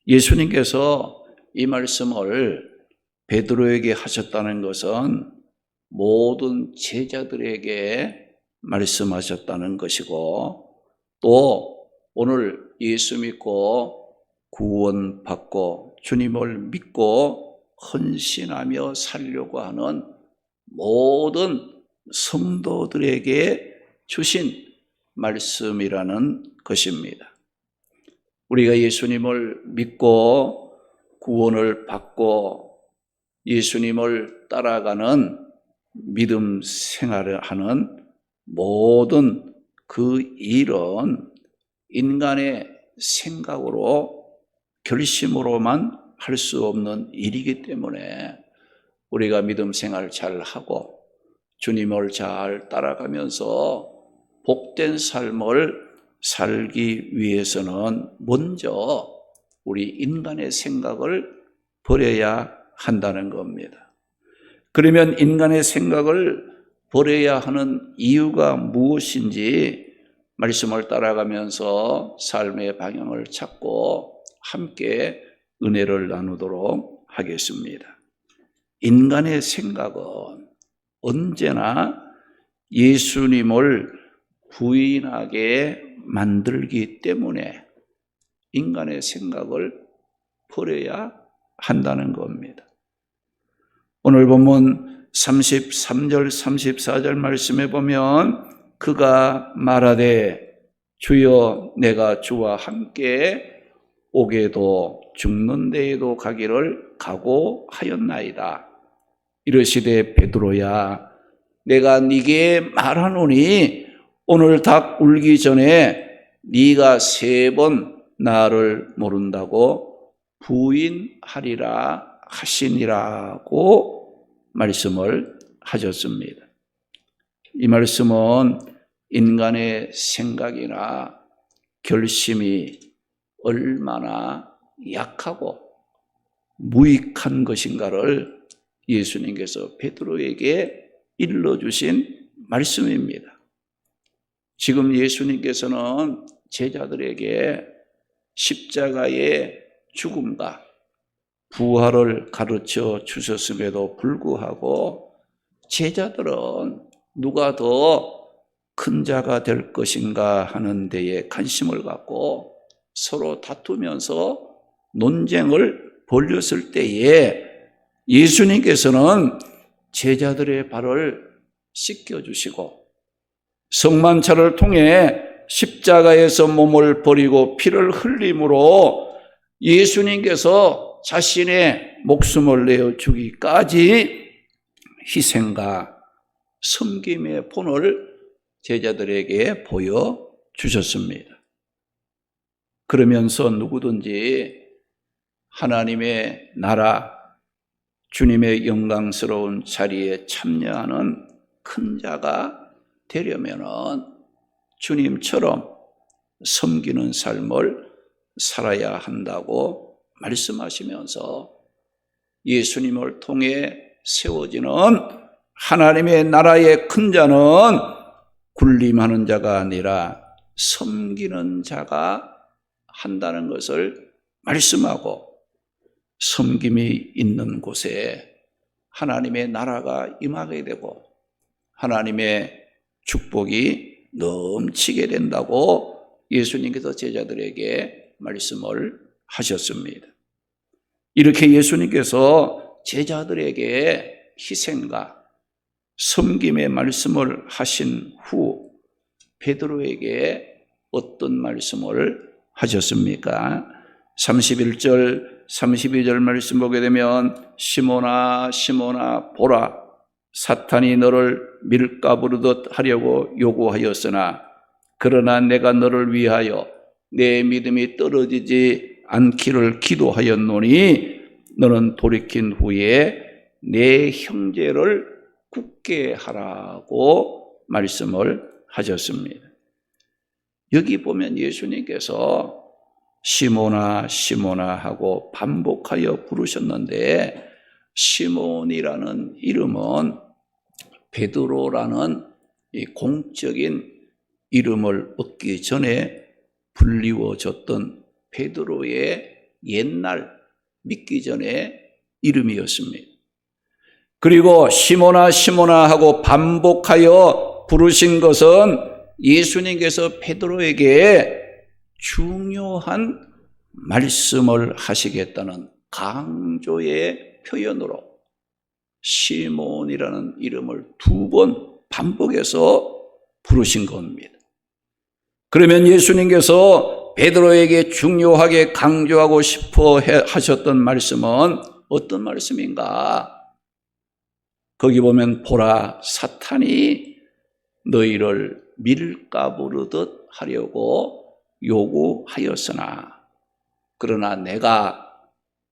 예수님께서 이 말씀을 베드로에게 하셨다는 것은 모든 제자들에게 말씀하셨다는 것이고, 또 오늘 예수 믿고 구원받고 주님을 믿고 헌신하며 살려고 하는 모든 성도들에게 주신 말씀이라는 것입니다. 우리가 예수님을 믿고 구원을 받고 예수님을 따라가는 믿음 생활을 하는 모든 그 일은 인간의 생각으로 결심으로만 할 수 없는 일이기 때문에 우리가 믿음 생활을 잘 하고 주님을 잘 따라가면서 복된 삶을 살기 위해서는 먼저 우리 인간의 생각을 버려야 한다는 겁니다. 그러면 인간의 생각을 버려야 하는 이유가 무엇인지 말씀을 따라가면서 삶의 방향을 찾고 함께 은혜를 나누도록 하겠습니다. 인간의 생각은 언제나 예수님을 부인하게 만들기 때문에 인간의 생각을 버려야 한다는 겁니다. 오늘 본문 33절 34절 말씀에 보면 그가 말하되 주여 내가 주와 함께 오게도 죽는 데에도 가기를 각오하였나이다. 이르시되 베드로야 내가 네게 말하노니 오늘 닭 울기 전에 네가 3번 나를 모른다고 부인하리라 하시니라고 말씀을 하셨습니다. 이 말씀은 인간의 생각이나 결심이 얼마나 약하고 무익한 것인가를 예수님께서 베드로에게 일러주신 말씀입니다. 지금 예수님께서는 제자들에게 십자가의 죽음과 부활을 가르쳐 주셨음에도 불구하고 제자들은 누가 더 큰 자가 될 것인가 하는 데에 관심을 갖고 서로 다투면서 논쟁을 벌였을 때에 예수님께서는 제자들의 발을 씻겨주시고 성만찬을 통해 십자가에서 몸을 버리고 피를 흘림으로 예수님께서 자신의 목숨을 내어 주기까지 희생과 섬김의 본을 제자들에게 보여주셨습니다. 그러면서 누구든지 하나님의 나라, 주님의 영광스러운 자리에 참여하는 큰 자가 되려면은 주님처럼 섬기는 삶을 살아야 한다고 말씀하시면서 예수님을 통해 세워지는 하나님의 나라의 큰 자는 군림하는 자가 아니라 섬기는 자가 한다는 것을 말씀하고 섬김이 있는 곳에 하나님의 나라가 임하게 되고 하나님의 축복이 넘치게 된다고 예수님께서 제자들에게 말씀을 하셨습니다. 이렇게 예수님께서 제자들에게 희생과 섬김의 말씀을 하신 후 베드로에게 어떤 말씀을 하셨습니까? 31절 32절 말씀 보게 되면 시몬아 시몬아 보라 사탄이 너를 밀가부르듯 하려고 요구하였으나 그러나 내가 너를 위하여 내 믿음이 떨어지지 않기를 기도하였노니 너는 돌이킨 후에 내 형제를 굳게 하라고 말씀을 하셨습니다. 여기 보면 예수님께서 시몬아 시몬아 하고 반복하여 부르셨는데 시몬이라는 이름은 베드로라는 이 공적인 이름을 얻기 전에 불리워졌던 베드로의 옛날 믿기 전에 이름이었습니다. 그리고 시몬아 시몬아 하고 반복하여 부르신 것은 예수님께서 베드로에게 중요한 말씀을 하시겠다는 강조의 표현으로 시몬이라는 이름을 2번 반복해서 부르신 겁니다. 그러면 예수님께서 베드로에게 중요하게 강조하고 싶어 하셨던 말씀은 어떤 말씀인가? 거기 보면 보라, 사탄이 너희를 밀가부르듯 하려고 요구하였으나 그러나 내가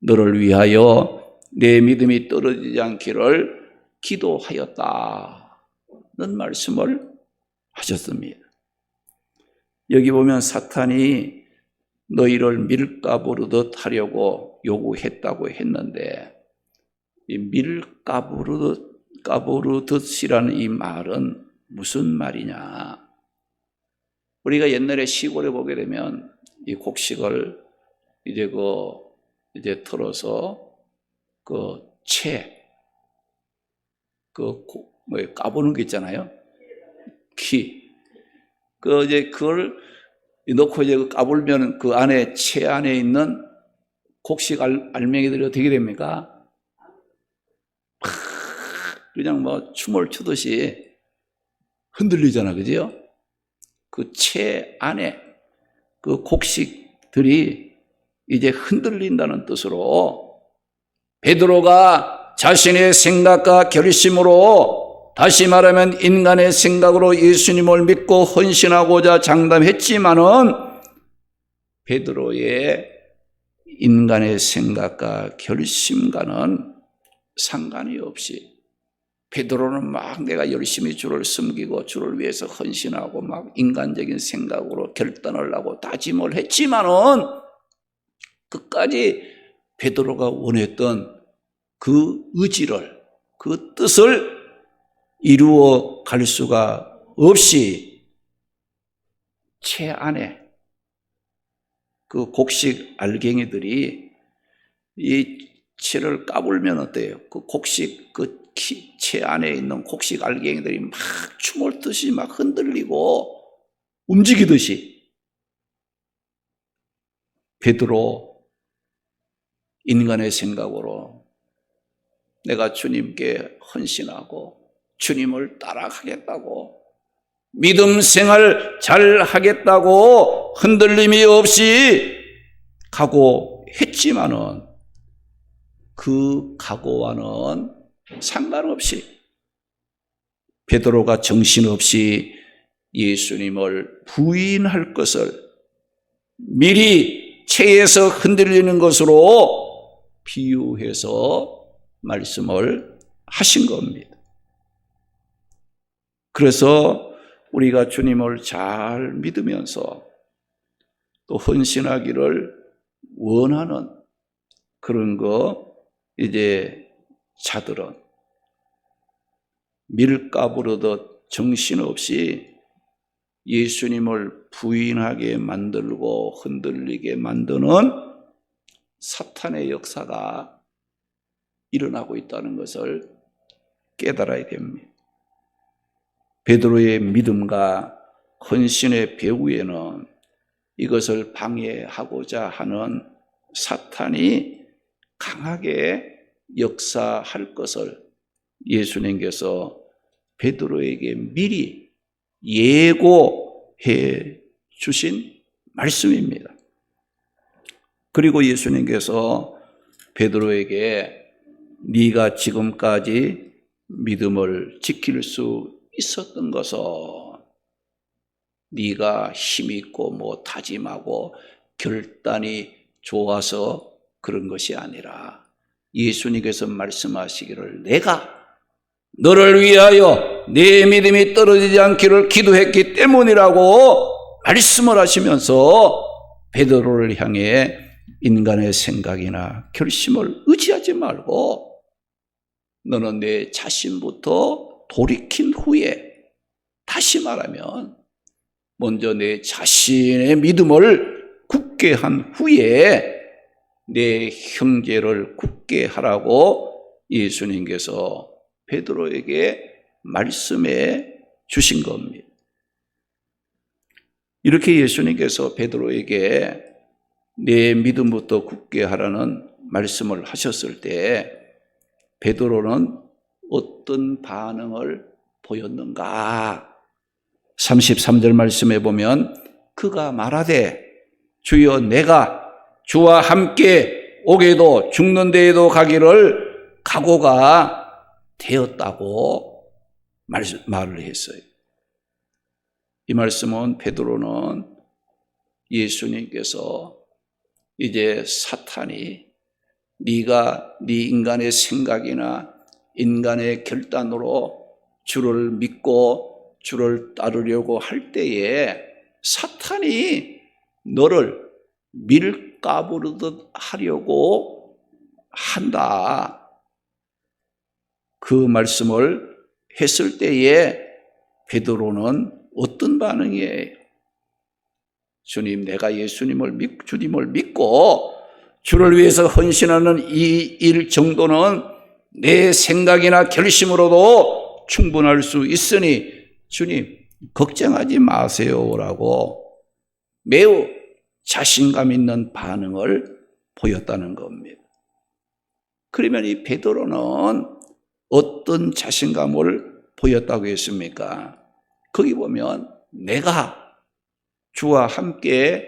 너를 위하여 내 믿음이 떨어지지 않기를 기도하였다는 말씀을 하셨습니다. 여기 보면 사탄이 너희를 밀가부르듯 하려고 요구했다고 했는데 이 밀가부르듯이라는 이 말은 무슨 말이냐? 우리가 옛날에 시골에 보게 되면 이 곡식을 이제 털어서 까보는 게 있잖아요. 그걸 넣고 이제 까불면 그 안에 채 안에 있는 곡식 알맹이들이 어떻게 됩니까? 그냥 뭐 춤을 추듯이 흔들리잖아, 그죠? 그 채 안에 그 곡식들이 이제 흔들린다는 뜻으로 베드로가 자신의 생각과 결심으로, 다시 말하면 인간의 생각으로 예수님을 믿고 헌신하고자 장담했지만은 베드로의 인간의 생각과 결심과는 상관이 없이 베드로는 막 내가 열심히 주를 섬기고 주를 위해서 헌신하고 막 인간적인 생각으로 결단을 하고 다짐을 했지만은 끝까지 베드로가 원했던 그 의지를, 그 뜻을 이루어 갈 수가 없이 채 안에 그 곡식 알갱이들이 이 채를 까불면 어때요? 그 곡식, 채 안에 있는 곡식 알갱이들이 막 춤을 추듯이 막 흔들리고 움직이듯이 베드로 인간의 생각으로 내가 주님께 헌신하고 주님을 따라가겠다고, 믿음 생활 잘 하겠다고 흔들림이 없이 각오했지만은 그 각오와는 상관없이 베드로가 정신없이 예수님을 부인할 것을 미리 채에서 흔들리는 것으로 비유해서 말씀을 하신 겁니다. 그래서 우리가 주님을 잘 믿으면서 또 헌신하기를 원하는 그런 자들은 밀가부르듯 정신없이 예수님을 부인하게 만들고 흔들리게 만드는 사탄의 역사가 일어나고 있다는 것을 깨달아야 됩니다. 베드로의 믿음과 헌신의 배후에는 이것을 방해하고자 하는 사탄이 강하게 역사할 것을 예수님께서 베드로에게 미리 예고해 주신 말씀입니다. 그리고 예수님께서 베드로에게 네가 지금까지 믿음을 지킬 수 있었던 것은 네가 힘있고 다짐하고 결단이 좋아서 그런 것이 아니라 예수님께서 말씀하시기를 내가 너를 위하여 내 믿음이 떨어지지 않기를 기도했기 때문이라고 말씀을 하시면서 베드로를 향해 인간의 생각이나 결심을 의지하지 말고 너는 내 자신부터 돌이킨 후에, 다시 말하면 먼저 내 자신의 믿음을 굳게 한 후에 내 형제를 굳게 하라고 예수님께서 베드로에게 말씀해 주신 겁니다. 이렇게 예수님께서 베드로에게 내 믿음부터 굳게 하라는 말씀을 하셨을 때 베드로는 어떤 반응을 보였는가? 33절 말씀에 보면 그가 말하되 주여 내가 주와 함께 오게도 죽는 데에도 가기를 각오가 되었다고 말을 했어요. 이 말씀은 베드로는 예수님께서 이제 사탄이 네가 네 인간의 생각이나 인간의 결단으로 주를 믿고 주를 따르려고 할 때에 사탄이 너를 밀가부르듯 하려고 한다. 그 말씀을 했을 때에 베드로는 어떤 반응이에요? 주님, 내가 주님을 믿고 주를 위해서 헌신하는 이 일 정도는 내 생각이나 결심으로도 충분할 수 있으니 주님, 걱정하지 마세요라고 매우 자신감 있는 반응을 보였다는 겁니다. 그러면 이 베드로는 어떤 자신감을 보였다고 했습니까? 거기 보면 내가 주와 함께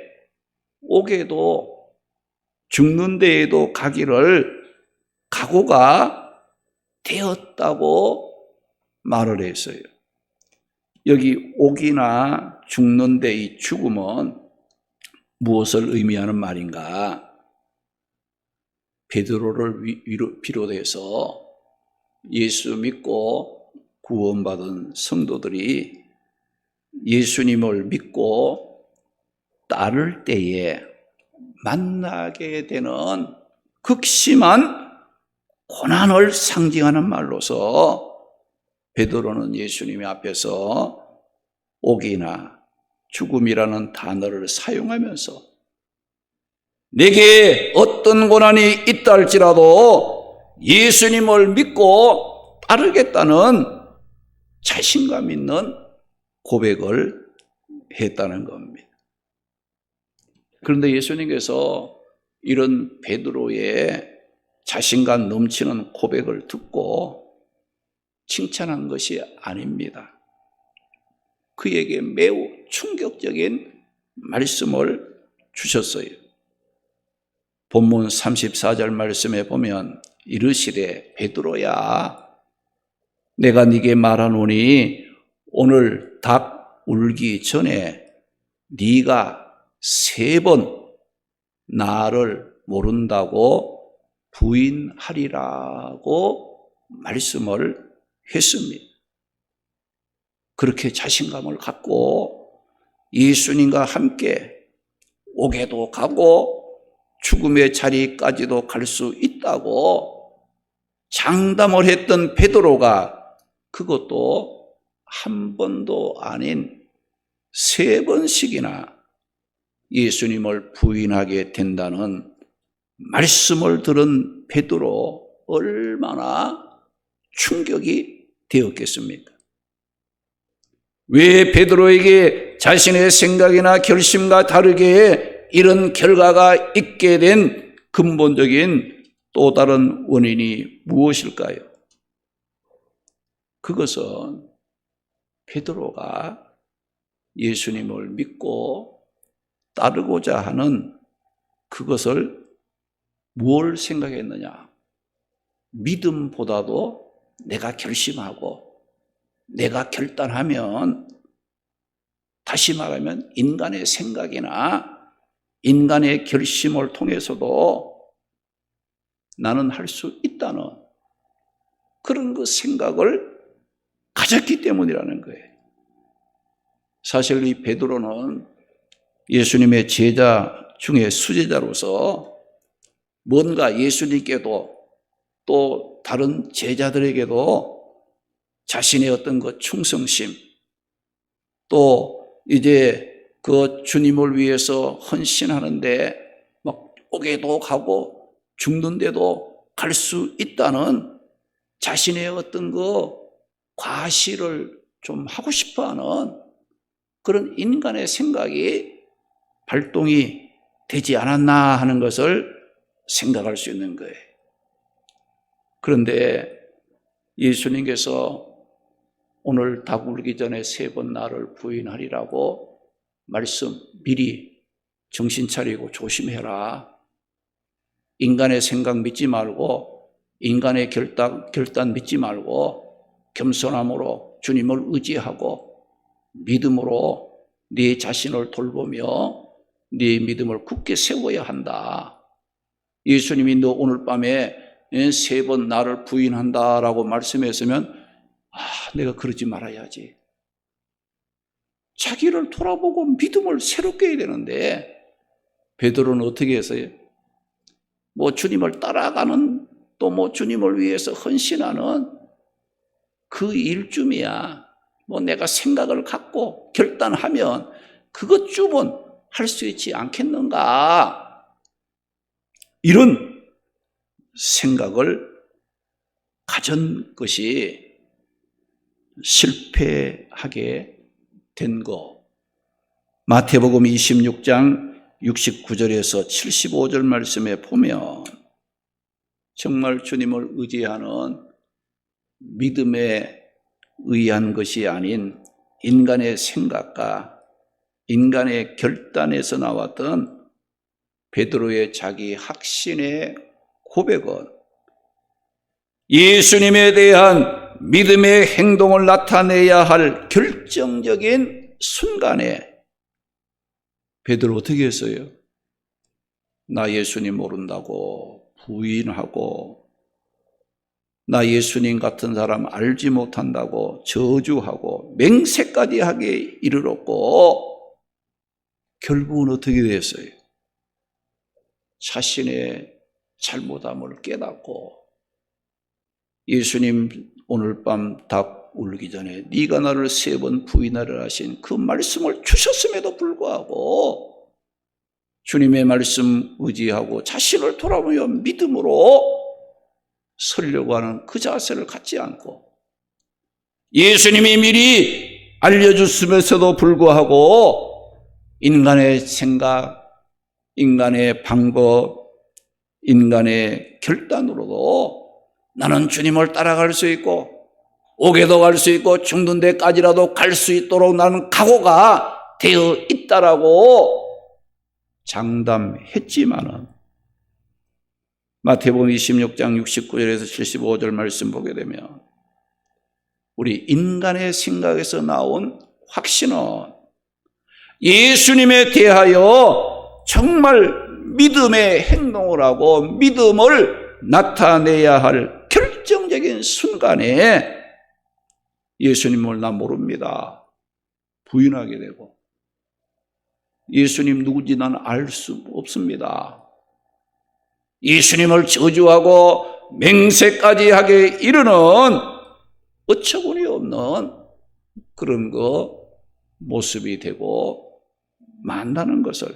오게도 죽는 데에도 가기를 각오가 되었다고 말을 했어요. 여기 오기나 죽는 데의 죽음은 무엇을 의미하는 말인가? 베드로를 비롯해서 예수 믿고 구원받은 성도들이 예수님을 믿고 따를 때에 만나게 되는 극심한 고난을 상징하는 말로서 베드로는 예수님 앞에서 오기나 죽음이라는 단어를 사용하면서 내게 어떤 고난이 있다 할지라도 예수님을 믿고 따르겠다는 자신감 있는 고백을 했다는 겁니다. 그런데 예수님께서 이런 베드로의 자신감 넘치는 고백을 듣고 칭찬한 것이 아닙니다. 그에게 매우 충격적인 말씀을 주셨어요. 본문 34절 말씀에 보면 이르시되 베드로야 내가 네게 말하노니 오늘 닭 울기 전에 네가 3번 나를 모른다고 부인하리라고 말씀을 했습니다. 그렇게 자신감을 갖고 예수님과 함께 오게도 가고 죽음의 자리까지도 갈 수 있다고 장담을 했던 베드로가 그것도 한 번도 아닌 3번씩이나 예수님을 부인하게 된다는 말씀을 들은 베드로 얼마나 충격이 되었겠습니까? 왜 베드로에게 자신의 생각이나 결심과 다르게 이런 결과가 있게 된 근본적인 또 다른 원인이 무엇일까요? 그것은 베드로가 예수님을 믿고 따르고자 하는 그것을 뭘 생각했느냐? 믿음보다도 내가 결심하고 내가 결단하면, 다시 말하면 인간의 생각이나 인간의 결심을 통해서도 나는 할 수 있다는 그런 그 생각을 가졌기 때문이라는 거예요. 사실 이 베드로는 예수님의 제자 중에 수제자로서 뭔가 예수님께도 또 다른 제자들에게도 자신의 어떤 그 충성심, 또 이제 그 주님을 위해서 헌신하는데 막 옥에도 가고 죽는데도 갈 수 있다는 자신의 어떤 그 과시를 좀 하고 싶어하는 그런 인간의 생각이 발동이 되지 않았나 하는 것을 생각할 수 있는 거예요. 그런데 예수님께서 오늘 닭 울기 전에 3번 나를 부인하리라고 말씀 미리 정신 차리고 조심해라. 인간의 생각 믿지 말고 인간의 결단 믿지 말고 겸손함으로 주님을 의지하고 믿음으로 네 자신을 돌보며 네 믿음을 굳게 세워야 한다. 예수님이 너 오늘 밤에 3번 나를 부인한다라고 말씀했으면 내가 그러지 말아야지. 자기를 돌아보고 믿음을 새롭게 해야 되는데 베드로는 어떻게 했어요? 주님을 따라가는 또 주님을 위해서 헌신하는 그 일쯤이야. 내가 생각을 갖고 결단하면 그것쯤은 할 수 있지 않겠는가? 이런 생각을 가진 것이 실패하게 된 거. 마태복음 26장 69절에서 75절 말씀에 보면 정말 주님을 의지하는 믿음에 의한 것이 아닌 인간의 생각과 인간의 결단에서 나왔던 베드로의 자기 확신의 고백은 예수님에 대한 믿음의 행동을 나타내야 할 결정적인 순간에 베드로 어떻게 했어요? 나 예수님 모른다고 부인하고 나 예수님 같은 사람 알지 못한다고 저주하고 맹세까지 하게 이르렀고 결국은 어떻게 됐어요? 자신의 잘못함을 깨닫고 예수님 오늘 밤 닭 울기 전에 네가 나를 3번 부인하라 하신 그 말씀을 주셨음에도 불구하고 주님의 말씀 의지하고 자신을 돌아보며 믿음으로 서려고 하는 그 자세를 갖지 않고 예수님이 미리 알려줬으면서도 불구하고 인간의 생각, 인간의 방법, 인간의 결단으로도 나는 주님을 따라갈 수 있고 옥에도 갈 수 있고 죽는 데까지라도 갈 수 있도록 나는 각오가 되어 있다라고 장담했지만은 마태복음 26장 69절에서 75절 말씀 보게 되면 우리 인간의 생각에서 나온 확신은 예수님에 대하여 정말 믿음의 행동을 하고 믿음을 나타내야 할 결정적인 순간에 예수님을 나 모릅니다. 부인하게 되고 예수님 누군지 난 알 수 없습니다. 예수님을 저주하고 맹세까지 하게 이르는 어처구니 없는 그런 모습이 되고 만다는 것을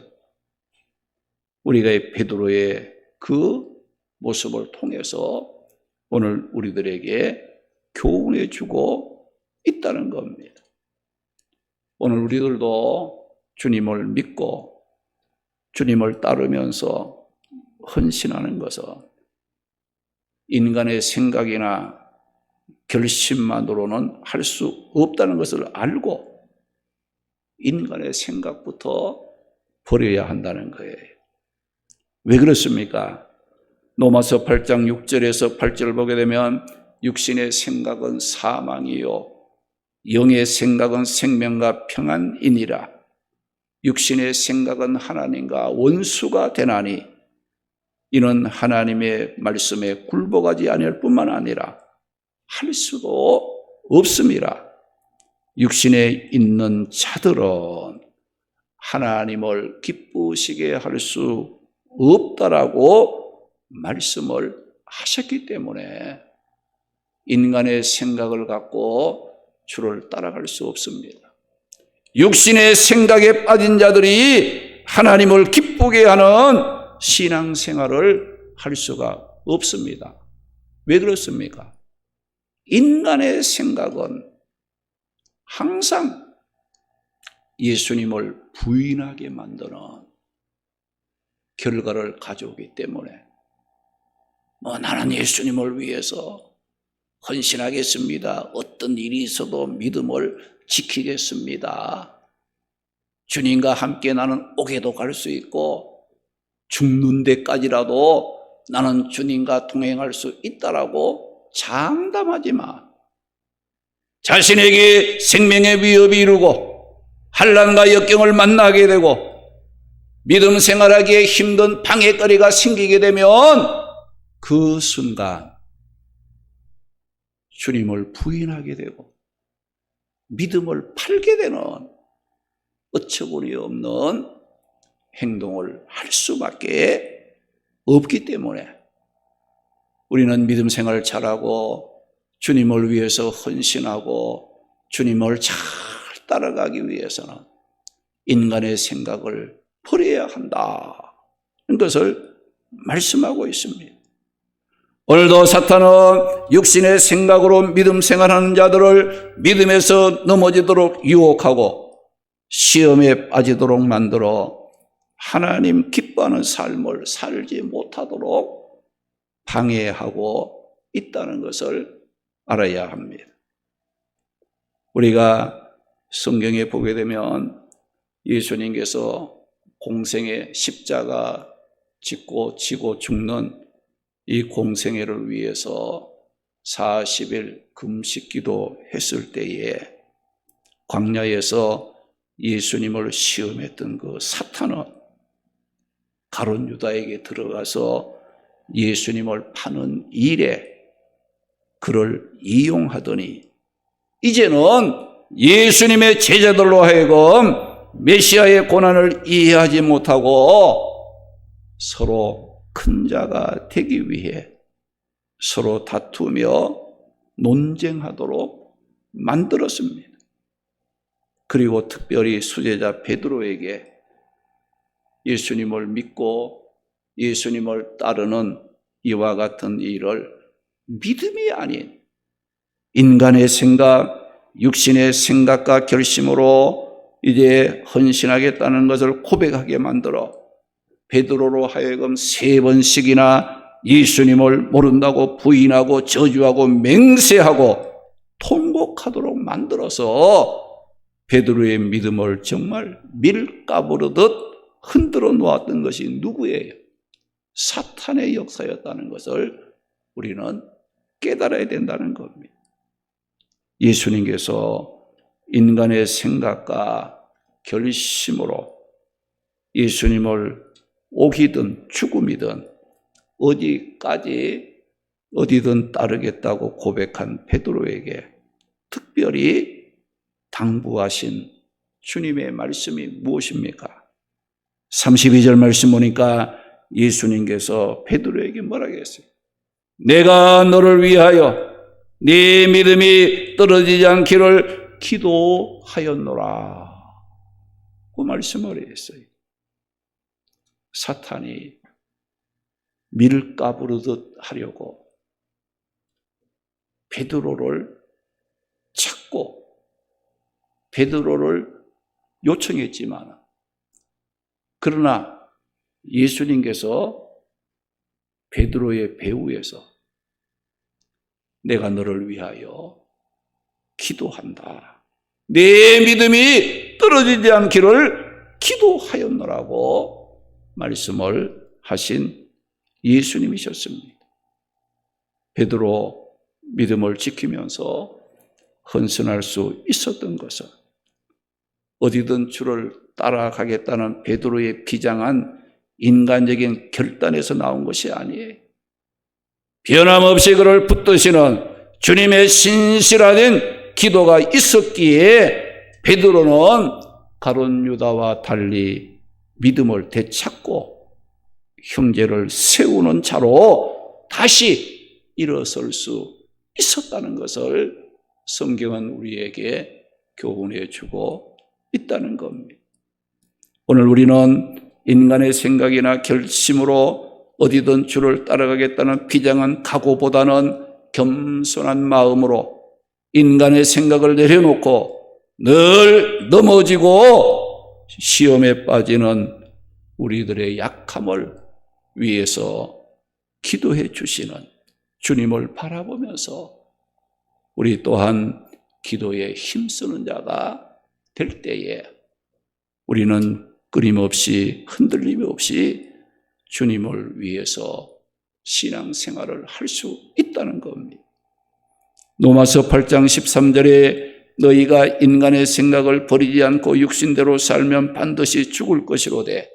우리가 베드로의 그 모습을 통해서 오늘 우리들에게 교훈해 주고 있다는 겁니다. 오늘 우리들도 주님을 믿고 주님을 따르면서 헌신하는 것은 인간의 생각이나 결심만으로는 할 수 없다는 것을 알고 인간의 생각부터 버려야 한다는 거예요. 왜 그렇습니까? 로마서 8장 6절에서 8절을 보게 되면 육신의 생각은 사망이요 영의 생각은 생명과 평안이니라. 육신의 생각은 하나님과 원수가 되나니 이는 하나님의 말씀에 굴복하지 아니할 뿐만 아니라 할 수도 없음이라. 육신에 있는 자들은 하나님을 기쁘시게 할 수 없다라고 말씀을 하셨기 때문에 인간의 생각을 갖고 주를 따라갈 수 없습니다. 육신의 생각에 빠진 자들이 하나님을 기쁘게 하는 신앙생활을 할 수가 없습니다. 왜 그렇습니까? 인간의 생각은 항상 예수님을 부인하게 만드는 결과를 가져오기 때문에 나는 예수님을 위해서 헌신하겠습니다. 어떤 일이 있어도 믿음을 지키겠습니다. 주님과 함께 나는 옥에도 갈 수 있고 죽는 데까지라도 나는 주님과 동행할 수 있다라고 장담하지만 자신에게 생명의 위협이 이르고 환난과 역경을 만나게 되고 믿음 생활하기에 힘든 방해거리가 생기게 되면 그 순간 주님을 부인하게 되고 믿음을 팔게 되는 어처구니 없는 행동을 할 수밖에 없기 때문에 우리는 믿음 생활을 잘하고 주님을 위해서 헌신하고 주님을 잘 따라가기 위해서는 인간의 생각을 버려야 한다는 것을 말씀하고 있습니다. 오늘도 사탄은 육신의 생각으로 믿음 생활하는 자들을 믿음에서 넘어지도록 유혹하고 시험에 빠지도록 만들어 하나님 기뻐하는 삶을 살지 못하도록 방해하고 있다는 것을 알아야 합니다. 우리가 성경에 보게 되면 예수님께서 공생의 십자가 지고 죽는 이 공생애를 위해서 40일 금식기도 했을 때에 광야에서 예수님을 시험했던 그 사탄은 가룟 유다에게 들어가서 예수님을 파는 일에 그를 이용하더니 이제는 예수님의 제자들로 하여금 메시아의 고난을 이해하지 못하고 서로 큰 자가 되기 위해 서로 다투며 논쟁하도록 만들었습니다. 그리고 특별히 수제자 베드로에게 예수님을 믿고 예수님을 따르는 이와 같은 일을 믿음이 아닌 인간의 생각, 육신의 생각과 결심으로 이제 헌신하겠다는 것을 고백하게 만들어 베드로로 하여금 3번씩이나 예수님을 모른다고 부인하고 저주하고 맹세하고 통곡하도록 만들어서 베드로의 믿음을 정말 밀가부르듯 흔들어 놓았던 것이 누구예요? 사탄의 역사였다는 것을 우리는 깨달아야 된다는 겁니다. 예수님께서 인간의 생각과 결심으로 예수님을 옥이든 죽음이든 어디든 따르겠다고 고백한 베드로에게 특별히 당부하신 주님의 말씀이 무엇입니까? 32절 말씀 보니까 예수님께서 베드로에게 뭐라고 했어요? 내가 너를 위하여 네 믿음이 떨어지지 않기를 기도하였노라. 그 말씀을 했어요. 사탄이 밀가부르듯 하려고 베드로를 찾고 베드로를 요청했지만 그러나 예수님께서 베드로의 배후에서 내가 너를 위하여 기도한다. 내 믿음이 떨어지지 않기를 기도하였노라고 말씀을 하신 예수님이셨습니다. 베드로 믿음을 지키면서 헌신할 수 있었던 것은 어디든 주를 따라가겠다는 베드로의 비장한 인간적인 결단에서 나온 것이 아니에요. 변함없이 그를 붙드시는 주님의 신실한 기도가 있었기에 베드로는 가룟 유다와 달리 믿음을 되찾고 형제를 세우는 자로 다시 일어설 수 있었다는 것을 성경은 우리에게 교훈해 주고 있다는 겁니다. 오늘 우리는 인간의 생각이나 결심으로 어디든 주를 따라가겠다는 비장한 각오보다는 겸손한 마음으로 인간의 생각을 내려놓고 늘 넘어지고 시험에 빠지는 우리들의 약함을 위해서 기도해 주시는 주님을 바라보면서 우리 또한 기도에 힘쓰는 자가 될 때에 우리는 끊임없이 흔들림 없이 주님을 위해서 신앙생활을 할 수 있다는 겁니다. 로마서 8장 13절에 너희가 인간의 생각을 버리지 않고 육신대로 살면 반드시 죽을 것이로되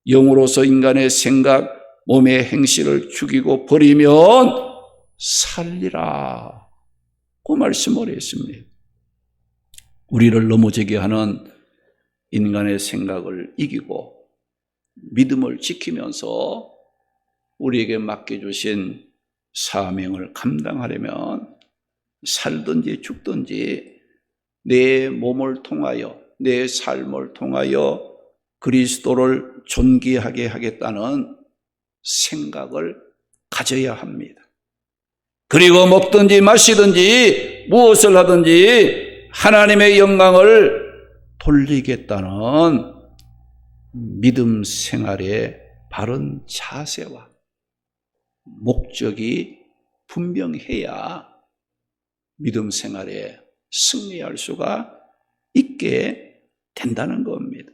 영으로서 인간의 생각, 몸의 행실을 죽이고 버리면 살리라. 그 말씀을 했습니다. 우리를 넘어지게 하는 인간의 생각을 이기고 믿음을 지키면서 우리에게 맡겨주신 사명을 감당하려면 살든지 죽든지 내 몸을 통하여 내 삶을 통하여 그리스도를 존귀하게 하겠다는 생각을 가져야 합니다. 그리고 먹든지 마시든지 무엇을 하든지 하나님의 영광을 돌리겠다는 믿음 생활의 바른 자세와 목적이 분명해야 믿음 생활에 승리할 수가 있게 된다는 겁니다.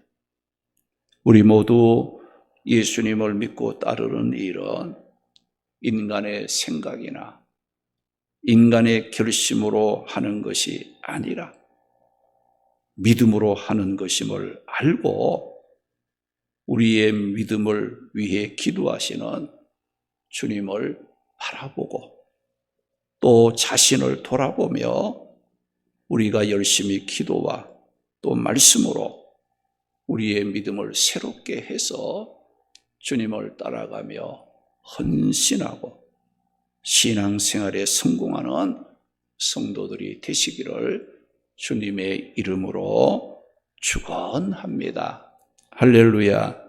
우리 모두 예수님을 믿고 따르는 일은 인간의 생각이나 인간의 결심으로 하는 것이 아니라 믿음으로 하는 것임을 알고 우리의 믿음을 위해 기도하시는 주님을 바라보고 또 자신을 돌아보며 우리가 열심히 기도와 또 말씀으로 우리의 믿음을 새롭게 해서 주님을 따라가며 헌신하고 신앙생활에 성공하는 성도들이 되시기를 주님의 이름으로 축원합니다. 할렐루야.